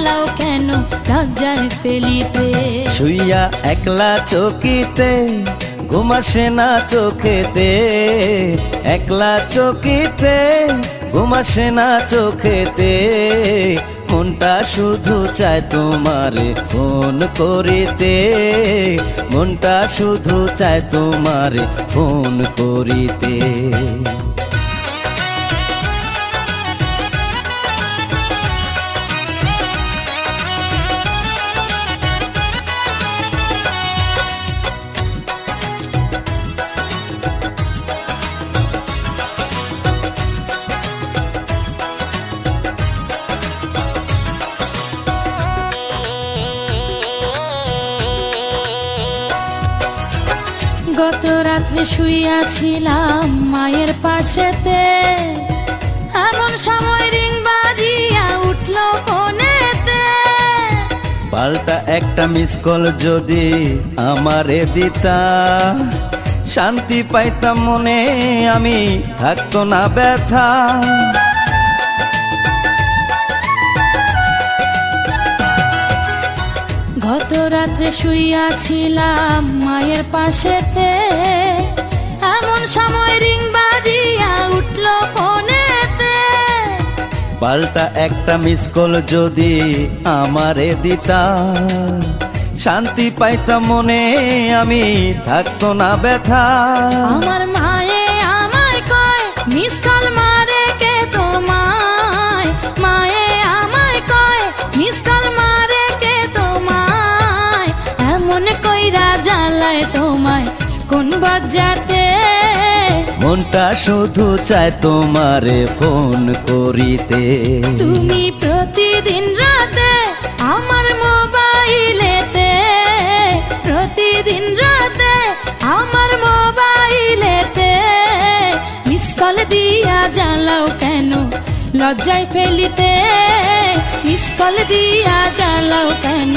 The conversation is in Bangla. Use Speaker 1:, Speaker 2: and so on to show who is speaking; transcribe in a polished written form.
Speaker 1: জ্বালাও কেন লজ্জায় ফেলিতে।
Speaker 2: শুইয়া একলা চকিতে ঘুম আসে না চোখেতে, একলা চকিতে ঘুম আসে না চোখেতে। মনটা শুধু চায় তোমারে ফোন করিতে, মনটা শুধু চায় তোমারে ফোন করিতে।
Speaker 1: গত রাত্রে শুইয়াছিলাম মায়ের পাশেতে, এমন সময় রিং বাজিয়া উঠলো ফোনেতে।
Speaker 2: পাল্টা একটা মিস কল যদি আমারে দিতা, শান্তি পাইতাম মনে আমি থাকতো না ব্যথা।
Speaker 1: গত রাত্রে শুইয়াছিলাম মায়ের পাশেতে, এমন সময় রিং বাজিয়া উঠলো ফোনেতে।
Speaker 2: পাল্টা একটা মিস কল যদি আমারে দিতা, শান্তি পাইতাম মনে আমি থাকতো না ব্যথা।
Speaker 1: আমার মায়ে আমায় কয় মিস কল মারে কে তোমায়, মায়ে আমায় কয় মিস কল মারে কে তোমায়। এমন কইরা জ্বালায় তোমায় কোন বজ্জাতে,
Speaker 2: মনটা শুধু চায় তোমারে ফোন করিতে।
Speaker 1: তুমি প্রতিদিন রাতে আমার মোবাইলেতে, প্রতিদিন রাতে আমার মোবাইলেতে মিস কল দিয়া জ্বালাও কেন লজ্জায় ফেলিতে, মিস কল দিয়া জ্বালাও কেন